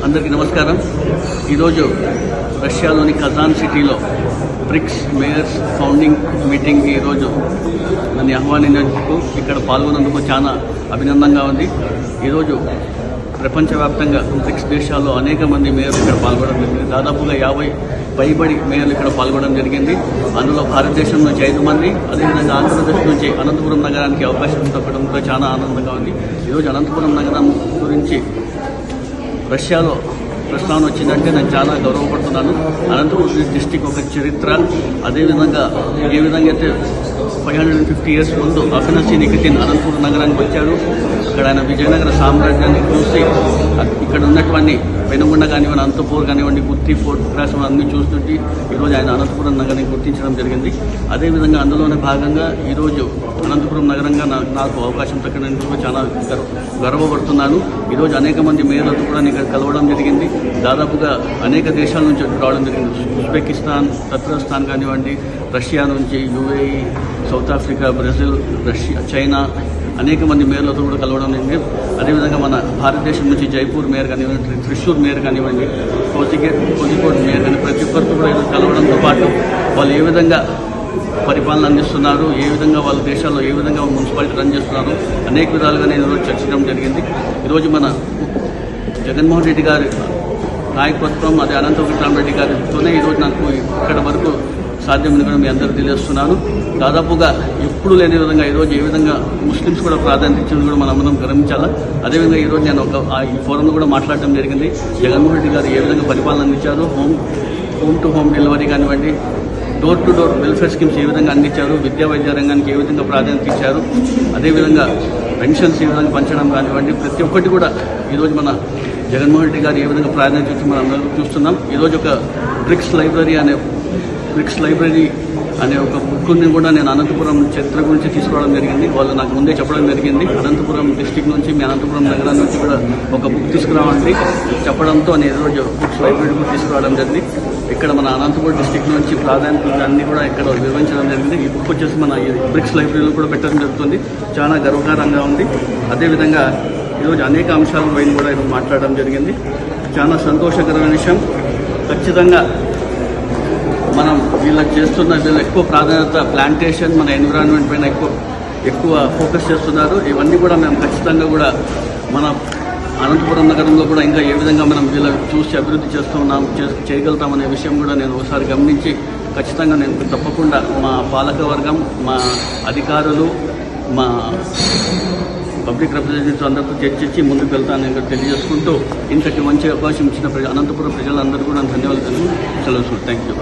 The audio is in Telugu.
అందరికీ నమస్కారం. ఈరోజు రష్యాలోని కజాన్ సిటీలో బ్రిక్స్ మేయర్స్ ఫౌండింగ్ మీటింగ్కి ఈరోజు నన్ను ఆహ్వానించినందుకు ఇక్కడ పాల్గొన్నందుకు చాలా అభినందనగా ఉంది. ఈరోజు ప్రపంచవ్యాప్తంగా బ్రిక్స్ దేశాల్లో అనేక మంది మేయర్లు ఇక్కడ పాల్గొనడం జరిగింది. దాదాపుగా 50 పైబడి మేయర్లు ఇక్కడ పాల్గొనడం జరిగింది. అందులో భారతదేశం నుంచి 5 మంది, అదేవిధంగా ఆంధ్రప్రదేశ్ నుంచి అనంతపురం నగరానికి అవకాశం దక్కడంతో చాలా ఆనందంగా ఉంది. ఈరోజు అనంతపురం నగరం గురించి రష్యాలో ప్రస్తావన వచ్చిందంటే నేను చాలా గౌరవపడుతున్నాను. అనంతపురం డిస్టిక్ ఒక చరిత్ర, అదేవిధంగా ఏ విధంగా అయితే 550 years ముందు అఫినసీ నికితిన్ అనంతపురం నగరానికి వచ్చారు. అక్కడ ఆయన విజయనగర సామ్రాజ్యాన్ని చూసి ఇక్కడ ఉన్నటువంటి పెనుగొండ కానివ్వండి, అనంతపూర్ కానివ్వండి, గుత్తి ఫోర్ట్ క్రాసం అన్నీ చూస్తుంటే ఈరోజు ఆయన అనంతపురం నగరాన్ని గుర్తించడం జరిగింది. అదేవిధంగా అందులోనే భాగంగా ఈరోజు అనంతపురం నగరంగా నాకు అవకాశం దక్కడానికి చాలా గర్వపడుతున్నాను. ఈరోజు అనేక మంది మేయర్లతో కూడా ఇక్కడ కలవడం జరిగింది. దాదాపుగా అనేక దేశాల నుంచి రావడం జరిగింది. ఉజ్బెకిస్తాన్, తత్రస్థాన్ కానివ్వండి, రష్యా నుంచి, UAE, south Africa, Brazil, Russia, China అనేక మంది మేయర్లతో కూడా కలవడం జరిగింది. అదేవిధంగా మన భారతదేశం నుంచి జైపూర్ మేయర్ కానివ్వండి, త్రిశూర్ మేయర్ కానివ్వండి, కోజికోడ్ మేయర్ కానీ ప్రతి ఒక్కరితో కూడా కలవడంతో పాటు వాళ్ళు ఏ విధంగా పరిపాలన అందిస్తున్నారు, ఏ విధంగా వాళ్ళ దేశాల్లో ఏ విధంగా మున్సిపాలిటీ రన్ చేస్తున్నారు అనేక విధాలుగా నేను ఈరోజు చర్చించడం జరిగింది. ఈరోజు మన జగన్మోహన్ రెడ్డి గారి నాయకత్వం, అదే అనంత వెంకటరామరెడ్డి గారితోనే ఈరోజు నాకు ఇక్కడ వరకు సాధ్యమని కూడా మీ అందరూ తెలియజేస్తున్నాను. దాదాపుగా ఎప్పుడు లేని విధంగా ఈరోజు ఏ విధంగా ముస్లిమ్స్ కూడా ప్రాధాన్యత ఇచ్చింది కూడా మనం అందరం గమనించాలా. అదేవిధంగా ఈరోజు నేను ఈ ఫోరంలో కూడా మాట్లాడటం జరిగింది. జగన్మోహన్ రెడ్డి గారు ఏ విధంగా పరిపాలన అందించారు, హోమ్ టు హోమ్ డెలివరీ కానివ్వండి, door to door welfare schemes ఏ విధంగా అందించారు, విద్యా వైద్య రంగానికి ఏ విధంగా ప్రాధాన్యత ఇచ్చారు, అదేవిధంగా పెన్షన్స్ ఏ విధంగా పంచడం కానివ్వండి, ప్రతి ఒక్కటి కూడా ఈరోజు మన జగన్మోహన్ రెడ్డి గారు ఏ విధంగా ప్రాధాన్యత ఇచ్చి మనం అందరూ చూస్తున్నాం. ఈరోజు ఒక బ్రిక్స్ లైబ్రరీ అనే ఒక బుక్ని కూడా నేను అనంతపురం చరిత్ర గురించి తీసుకురావడం జరిగింది. వాళ్ళు నాకు ముందే చెప్పడం జరిగింది. అనంతపురం డిస్టిక్ నుంచి, మీ అనంతపురం నగరం నుంచి కూడా ఒక బుక్ తీసుకురావండి చెప్పడంతో నేను ఈరోజు బ్రిక్స్ లైబ్రరీ కూడా తీసుకురావడం జరిగింది. ఇక్కడ మన అనంతపురం డిస్టిక్ నుంచి ప్రాధాన్యత అన్ని కూడా ఇక్కడ నిర్వహించడం జరిగింది. ఈ బుక్ వచ్చేసి మన బ్రిక్స్ లైబ్రరీలో కూడా పెట్టడం జరుగుతుంది. చాలా గర్వకారంగా ఉంది. అదేవిధంగా ఈరోజు అనేక అంశాల పైన కూడా ఈరోజు మాట్లాడడం జరిగింది. చాలా సంతోషకరమైన విషయం. ఖచ్చితంగా మనం వీళ్ళు ఎక్కువ ప్రాధాన్యత ప్లాంటేషన్, మన ఎన్విరాన్మెంట్ పైన ఎక్కువ ఫోకస్ చేస్తున్నారు. ఇవన్నీ కూడా మేము ఖచ్చితంగా కూడా మన అనంతపురం నగరంలో కూడా ఇంకా ఏ విధంగా మనం వీళ్ళు చూసి అభివృద్ధి చేయగలుగుతామనే విషయం కూడా నేను ఒకసారి గమనించి ఖచ్చితంగా నేను తప్పకుండా మా పాలకవర్గం, మా అధికారులు, మా పబ్లిక్ రిప్రజెంటేటివ్స్ అందరితో చర్చించి ముందుకు వెళ్తానని తెలియజేసుకుంటూ ఇంతటి మంచి అవకాశం ఇచ్చిన అనంతపురం ప్రజలందరూ కూడా ధన్యవాదాలు సెలవు. Thank you.